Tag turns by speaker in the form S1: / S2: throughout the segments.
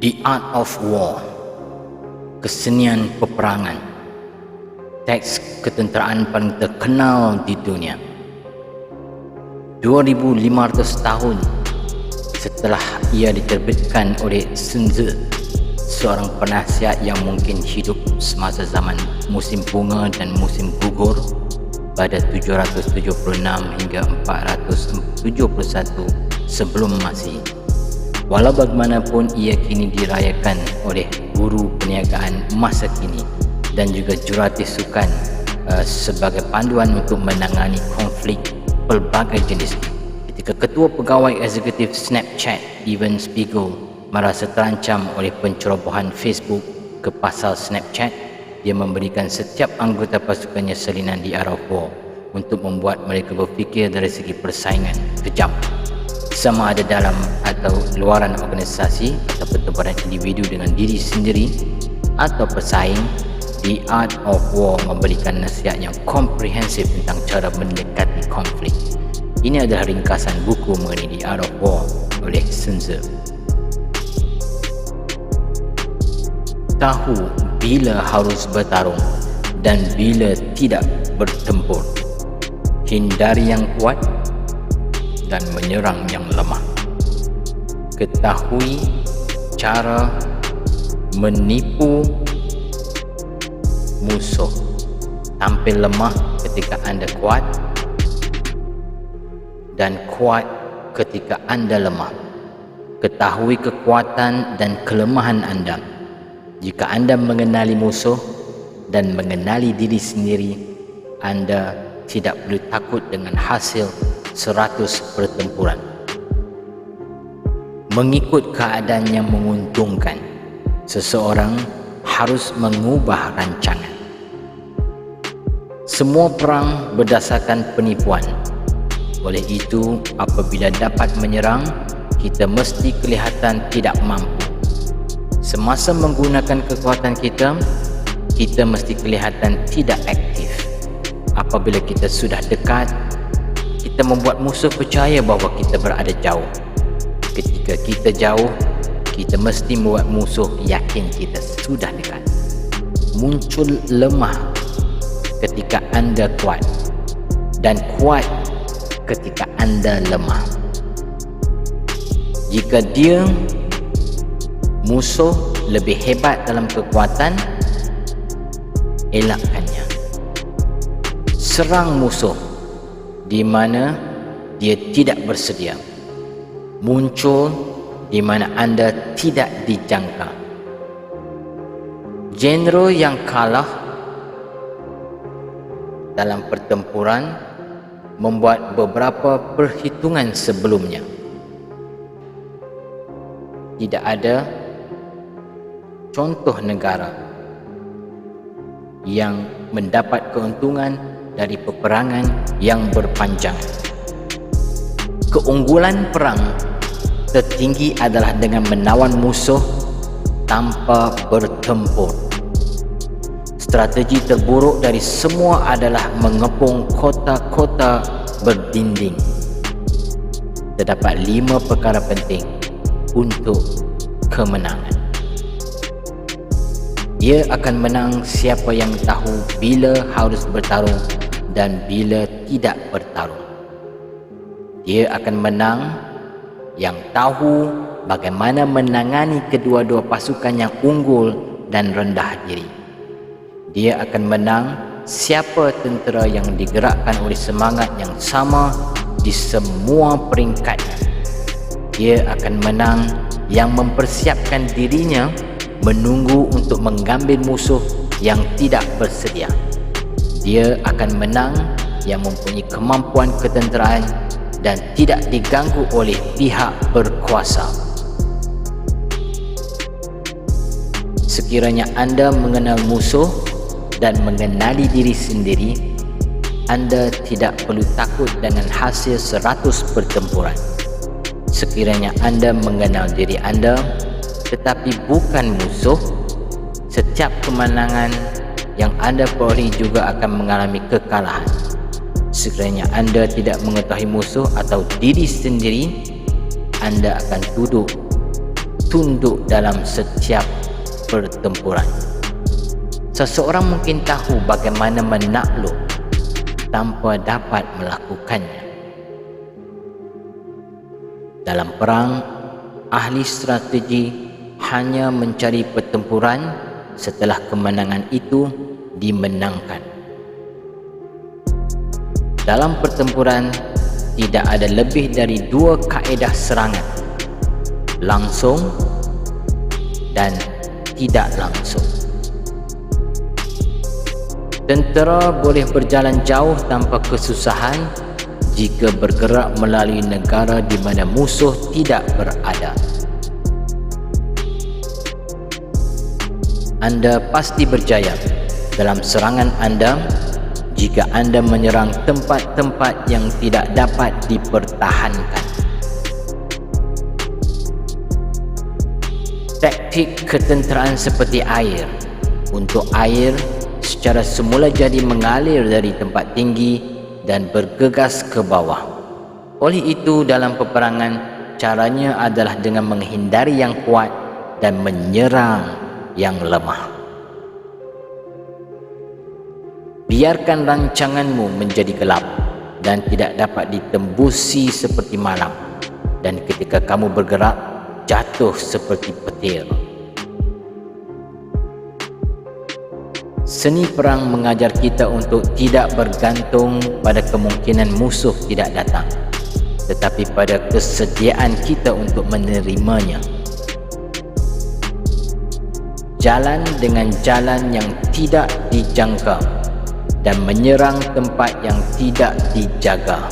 S1: The Art of War, kesenian peperangan, teks ketenteraan paling terkenal di dunia. 2500 tahun setelah ia diterbitkan oleh Sun Tzu, seorang penasihat yang mungkin hidup semasa zaman musim bunga dan musim gugur pada 776 hingga 471 sebelum Masihi. Walau bagaimanapun, ia kini dirayakan oleh guru perniagaan masa kini dan juga jurulatih sukan sebagai panduan untuk menangani konflik pelbagai jenis. Ketika Ketua Pegawai Eksekutif Snapchat, Evan Spiegel, merasa terancam oleh pencerobohan Facebook ke pasal Snapchat, dia memberikan setiap anggota pasukannya salinan The Art of War untuk membuat mereka berfikir dari segi persaingan kejam, sama ada dalam atau luaran organisasi atau pertempuran individu dengan diri sendiri atau pesaing. The Art of War memberikan nasihat yang komprehensif tentang cara mendekati konflik. Ini adalah ringkasan buku mengenai The Art of War oleh Sun Tzu. Tahu bila harus bertarung dan bila tidak bertempur. Hindari yang kuat dan menyerang yang lemah. Ketahui cara menipu musuh. Tampil lemah ketika anda kuat dan kuat ketika anda lemah. Ketahui kekuatan dan kelemahan anda. Jika anda mengenali musuh dan mengenali diri sendiri, anda tidak perlu takut dengan hasil 100 pertempuran. Mengikut keadaan yang menguntungkan, seseorang harus mengubah rancangan. Semua perang berdasarkan penipuan. Oleh itu, apabila dapat menyerang, kita mesti kelihatan tidak mampu. Semasa menggunakan kekuatan kita, kita mesti kelihatan tidak aktif. Apabila kita sudah dekat, kita membuat musuh percaya bahawa kita berada jauh. Ketika kita jauh, kita mesti membuat musuh yakin kita sudah dekat. Muncul lemah ketika anda kuat dan kuat ketika anda lemah. Jika dia musuh lebih hebat dalam kekuatan, elakkannya. Serang musuh di mana dia tidak bersedia. Muncul di mana anda tidak dijangka. Jeneral yang kalah dalam pertempuran membuat beberapa perhitungan sebelumnya. Tidak ada contoh negara yang mendapat keuntungan dari peperangan yang berpanjangan. Keunggulan perang tertinggi adalah dengan menawan musuh tanpa bertempur. Strategi terburuk dari semua adalah mengepung kota-kota berdinding. Terdapat 5 perkara penting untuk kemenangan. Dia akan menang siapa yang tahu bila harus bertarung dan bila tidak bertarung. Dia akan menang yang tahu bagaimana menangani kedua-dua pasukan yang unggul dan rendah diri. Dia akan menang siapa tentera yang digerakkan oleh semangat yang sama di semua peringkatnya. Dia akan menang yang mempersiapkan dirinya menunggu untuk mengambil musuh yang tidak bersedia. Dia akan menang yang mempunyai kemampuan ketenteraan dan tidak diganggu oleh pihak berkuasa. Sekiranya anda mengenal musuh dan mengenali diri sendiri, anda tidak perlu takut dengan hasil 100 pertempuran. Sekiranya anda mengenal diri anda tetapi bukan musuh, setiap kemenangan yang anda peroleh juga akan mengalami kekalahan. Sekiranya anda tidak mengetahui musuh atau diri sendiri, anda akan tunduk dalam setiap pertempuran. Seseorang mungkin tahu bagaimana menakluk tanpa dapat melakukannya. Dalam perang, ahli strategi hanya mencari pertempuran setelah kemenangan itu dimenangkan. Dalam pertempuran, tidak ada lebih dari 2 kaedah serangan: langsung dan tidak langsung. Tentera boleh berjalan jauh tanpa kesusahan jika bergerak melalui negara di mana musuh tidak berada. Anda pasti berjaya dalam serangan Anda jika Anda menyerang tempat-tempat yang tidak dapat dipertahankan. Taktik ketenteraan seperti air. Untuk air secara semula jadi mengalir dari tempat tinggi dan bergegas ke bawah. Oleh itu, dalam peperangan, caranya adalah dengan menghindari yang kuat dan menyerang yang lemah. Biarkan rancanganmu menjadi gelap dan tidak dapat ditembusi seperti malam, dan ketika kamu bergerak, jatuh seperti petir. Seni perang mengajar kita untuk tidak bergantung pada kemungkinan musuh tidak datang, tetapi pada kesediaan kita untuk menerimanya. Jalan dengan jalan yang tidak dijangka dan menyerang tempat yang tidak dijaga.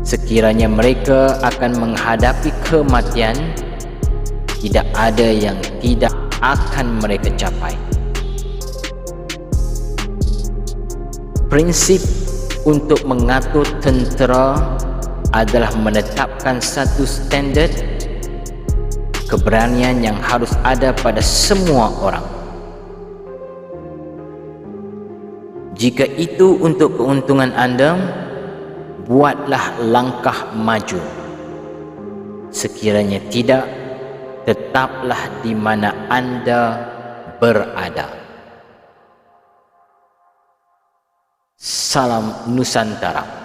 S1: Sekiranya mereka akan menghadapi kematian, tidak ada yang tidak akan mereka capai. Prinsip untuk mengatur tentera adalah menetapkan satu standard keberanian yang harus ada pada semua orang. Jika itu untuk keuntungan Anda, buatlah langkah maju. Sekiranya tidak, tetaplah di mana Anda berada. Salam Nusantara.